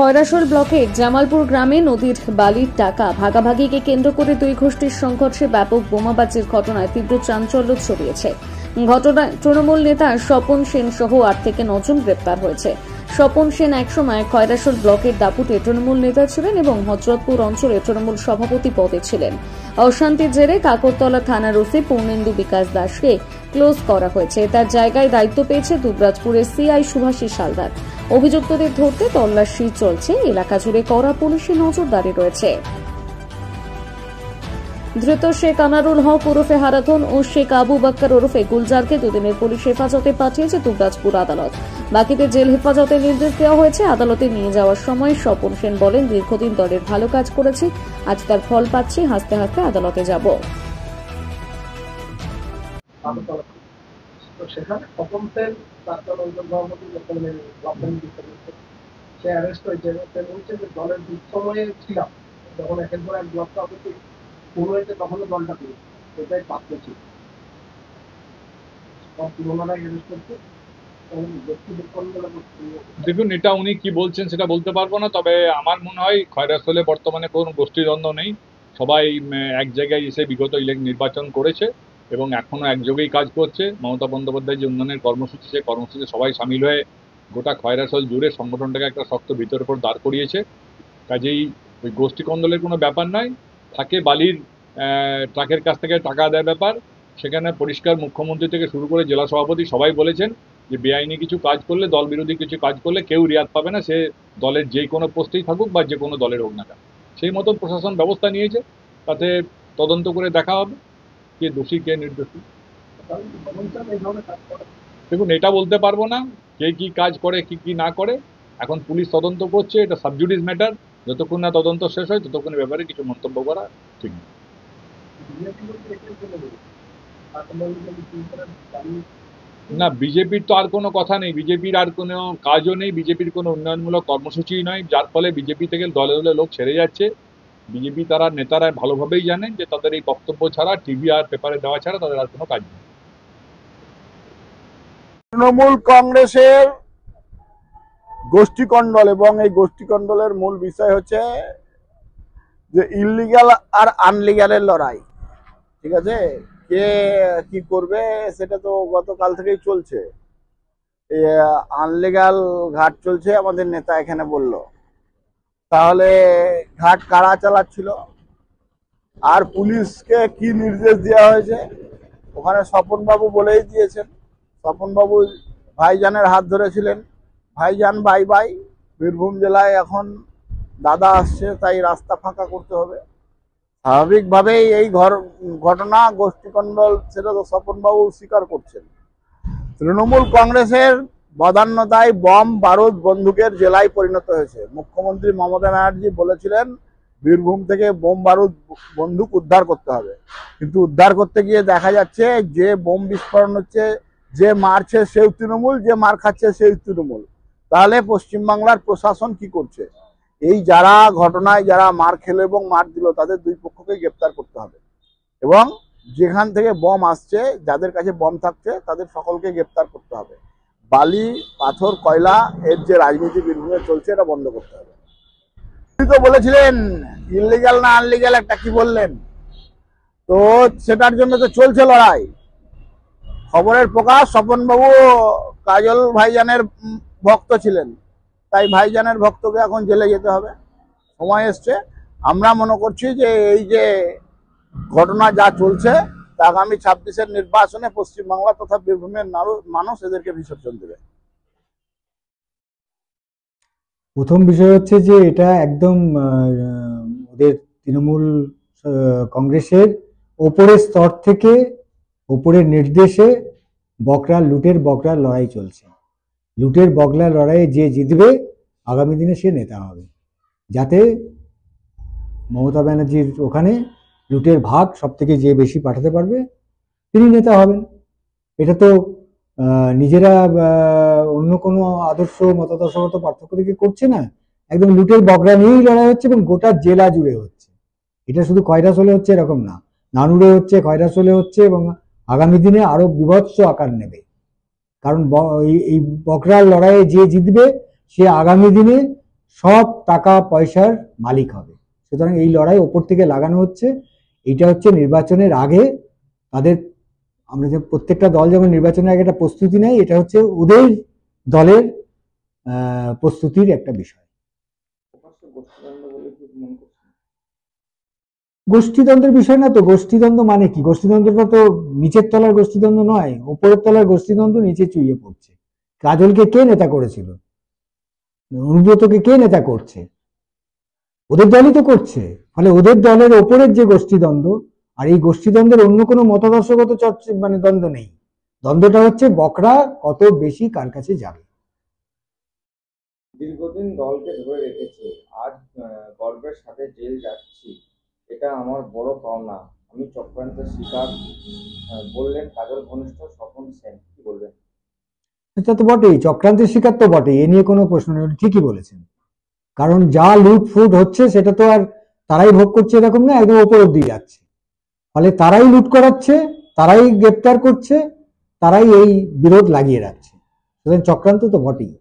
খয়রাশোল ব্লকের জামালপুর গ্রামে নদীর বালির টাকা ভাগাভাগিকে কেন্দ্র করে দুই গোষ্ঠীর সংঘর্ষে ব্যাপক বোমাবাজির ঘটনায় তীব্র চাঞ্চল্য ছড়িয়েছে। ঘটনায় তৃণমূল নেতা স্বপন সেন সহ ৮ থেকে ৯ জন গ্রেপ্তার হয়েছে। স্বপন সেন একসময় খয়রাশোল ব্লকের দাপুটে তৃণমূল নেতা ছিলেন এবং হযরতপুর অঞ্চলে তৃণমূল সভাপতি পদে ছিলেন। অশান্তির জেরে কাকরতলা থানার ওসি পূর্ণেন্দু বিকাশ দাসকে ক্লোজ করা হয়েছে। তার জায়গায় দায়িত্ব পেয়েছে দুবরাজপুরের সিআই সুভাষিস হালদার। অভিযুক্তদের ধরতে তল্লাশি চলছে। এলাকা জুড়ে কড়া পুলিশি নজরদারি রয়েছে। ধৃত শেখ আনারুল হক ওরফে হারাধন ও শেখ আবু বাক্কার ওরফে গুলজারকে দুদিনের পুলিশ হেফাজতে পাঠিয়েছে দুবরাজপুর আদালত। বাকিদের জেল হেফাজতে নির্দেশ দেওয়া হয়েছে। আদালতে নিয়ে যাওয়ার সময় স্বপন সেন বলেন, দীর্ঘদিন দলের ভালো কাজ করেছি, আজ তার ফল পাচ্ছি, হাসতে হাসতে আদালতে যাব। সেখানে প্রথম সেন সে অ্যারেস্ট হয়েছে। বলছে যে দলের দুঃসময়ে ছিলাম, যখন একের পর এক ব্লক সভাপতি শুরু হয়েছে তখনও দলটা পেয়ে এটাই প্রাপ্য ছিল। পুরোনোরাই অ্যারেস্ট করছে। দেখুন, এটা উনি কি বলছেন সেটা বলতে পারবো না, তবে আমার মনে হয় খয়রাশোলে বর্তমানে কোনো গোষ্ঠীদ্বন্দ্ব নেই। সবাই এক জায়গায় এসে বিগত নির্বাচন করেছে এবং এখনো একযোগেই কাজ করছে। মমতা বন্দ্যোপাধ্যায় যে উন্নয়নের কর্মসূচি, সেই কর্মসূচিতে সবাই সামিল হয়ে গোটা খয়রাশোল জুড়ে সংগঠনটাকে একটা শক্ত ভিতরের উপর দাঁড় করিয়েছে। কাজেই ওই গোষ্ঠী কন্দলের কোনো ব্যাপার নয়। থাকে বালির ট্রাকের কাছ থেকে টাকা দেওয়ার ব্যাপার, সেখানে পরিষ্কার মুখ্যমন্ত্রী থেকে শুরু করে জেলা সভাপতি সবাই বলেছেন যে বেআইনি কিছু কাজ করলে, দল বিরোধী কিছু কাজ করলে কেউ রিয়াদ পাবে না, সে দলের যে কোনো পোস্টেই থাকুক বা যে কোনো দলের হোক না কেন। সেই মতন প্রশাসন ব্যবস্থা নিয়েছে, তাতে তদন্ত করে দেখা হবে কে দোষী কে নির্দোষী। দেখুন, এটা বলতে পারবো না কে কি কাজ করে কি কি না করে। এখন পুলিশ তদন্ত করছে, এটা সাবজুডিস ম্যাটার। যতক্ষণ না তদন্ত শেষ হয় ততক্ষণ ব্যাপারে কিছু মন্তব্য করা ঠিক না। না, বিজেপির তো আর কোনো কথা নেই, বিজেপির আর কোনো কাজও নেই, বিজেপির কোনো উন্নয়নমূলক কর্মসূচিই নয়, যার ফলে বিজেপি থেকে দলে দলে লোক ছেড়ে যাচ্ছে। বিজেপি তারা নেতারা ভালোভাবেই জানেন যে তাদের এই বক্তব্য ছাড়া, টিভি আর পেপারে দেওয়া ছাড়া তাদের আর কোনো কাজ নেই। তৃণমূল কংগ্রেসের গোষ্ঠীকণ্ডল এবং এই গোষ্ঠীকণ্ডলের মূল বিষয় হচ্ছে যে ইললিগাল আর আনলিগালের লড়াই। ঠিক আছে, কে কি করবে সেটা তো গতকাল থেকেই চলছে। আনলিগাল ঘাট চলছে, আমাদের নেতা এখানে বলল। তাহলে ঘাট কারা চালাচ্ছিল আর পুলিশকে কি নির্দেশ দেওয়া হয়েছে? ওখানে স্বপনবাবু বলেই দিয়েছেন। স্বপনবাবু ভাইজানের হাত ধরেছিলেন। ভাইজান বাই বাই, বীরভূম জেলায় এখন দাদা আসছে, তাই রাস্তা ফাঁকা করতে হবে। স্বাভাবিকভাবেই এই ঘটনা গোষ্ঠীকণ্ডল, সেটা তো স্বপনবাবু স্বীকার করছেন। তৃণমূল কংগ্রেসের বদান্যতায় বম বারুদ বন্দুকের জেলায় পরিণত হয়েছে। মুখ্যমন্ত্রী মমতা ব্যানার্জি বলেছিলেন বীরভূম থেকে বোম বারুদ বন্দুক উদ্ধার করতে হবে, কিন্তু উদ্ধার করতে গিয়ে দেখা যাচ্ছে যে বোম বিস্ফোরণ হচ্ছে, যে মারছে সেও তৃণমূল, যে মার খাচ্ছে সেই তৃণমূল। তাহলে পশ্চিমবাংলার প্রশাসন কি করছে? এই যারা ঘটনায় যারা মার খেলো এবং মার দিল, তাদের দুই পক্ষকে গ্রেপ্তার করতে হবে এবং যেখান থেকে বম আসছে, যাদের কাছে বম থাকছে, তাদের সকলকে গ্রেপ্তার করতে হবে। বালি, পাথর, কয়লা এর যে রাজনীতি বীরভূমে চলছে, এটা বন্ধ করতে হবে। তিনি তো বলেছিলেন ইললিগাল না আনলিগাল, একটা কি বললেন? তো সেটার জন্য তো চলছে লড়াই। খবরের প্রকাশ, স্বপনবাবু কাজল ভাইজানের ভক্ত ছিলেন, তাই ভাইজানের ভক্তকে এখন জেলে যেতে হবে। সময় এসছে। আমরা মনে করছি যে এই যে ঘটনা যা চলছে, তা আগামী 26-এর নির্বাচনে পশ্চিমবাংলা তথা বীরভূমের মানুষ এদেরকে বিসর্জন দেবে। প্রথম বিষয় হচ্ছে যে এটা একদম ওদের তৃণমূল কংগ্রেসের ওপরের স্তর থেকে, ওপরের নির্দেশে লুটের বকরার লড়াই চলছে। লুটের বকরার লড়াইয়ে যে জিতবে আগামী দিনে সে নেতা হবে, যাতে মমতা ব্যানার্জির ওখানে লুটের ভাগ সব থেকে যে বেশি পাঠাতে পারবে তিনি নেতা হবেন। এটা তো নিজেরা অন্য কোনো আদর্শ মতাদর্শগত পার্থক্য থেকে করছে না, একদম লুটের বকরা নিয়েই লড়াই হচ্ছে এবং গোটা জেলা জুড়ে হচ্ছে। এটা শুধু খয়রাশোলে হচ্ছে এরকম না, নানুরে হচ্ছে, খয়রাশোলে হচ্ছে এবং আগামী দিনে আরো বিভৎস আকার নেবে। কারণ এই বকরার লড়াইয়ে যে জিতবে সে আগামী দিনে সব টাকা পয়সার মালিক হবে। সুতরাং এই লড়াই ওপর থেকে লাগানো হচ্ছে। এটা হচ্ছে নির্বাচনের আগে তাদের, আমরা যে প্রত্যেকটা দল যেমন নির্বাচনের আগে একটা প্রস্তুতি নেয়, এটা হচ্ছে ওদের দলের প্রস্তুতির একটা বিষয়। গোষ্ঠীদ্বন্দ্বের বিষয় না তো। গোষ্ঠীদ্বন্দ্ব মানে কি? গোষ্ঠীদ্বন্দ্বটা তো নিচের তলার গোষ্ঠীদ্বন্দ্ব নয়, উপরের তলার গোষ্ঠীদ্বন্দ্ব নিচে চুইয়ে পড়ছে। কাজলকে কে নেতা করেছিল? অনুব্রতকে কে নেতা করছে? ওদের দলই তো করছে। ফলে ওদের দলের ওপরের যে গোষ্ঠীদ্বন্দ্ব, আর এই গোষ্ঠীদ্বন্দ্বের অন্য কোনো মতাদর্শগত মানে দ্বন্দ্ব নেই। দ্বন্দ্বটা হচ্ছে বকরা কত বেশি কার কাছে যাবে। দীর্ঘদিন দলকে ধরে রেখেছে, আজ গর্বের সাথে জেল যাচ্ছি, এটা আমার বড় পাওনা, আমি চক্রান্তের শিকার, বললেন কাজল ঘনিষ্ঠ স্বপন সেন। কি বলবেন? এটা তো বটেই, চক্রান্তের শিকার তো বটেই, এ নিয়ে কোনো প্রশ্ন নেই, ঠিকই বলেছেন। কারণ যা লুট ফুট হচ্ছে সেটা তো আর তারাই ভোগ করছে এরকম না, একদম ওপর অব্দি যাচ্ছে। ফলে তারাই লুট করাচ্ছে, তারাই গ্রেপ্তার করছে, তারাই এই বিরোধ লাগিয়ে রাখছে। সুতরাং চক্রান্ত তো বটেই।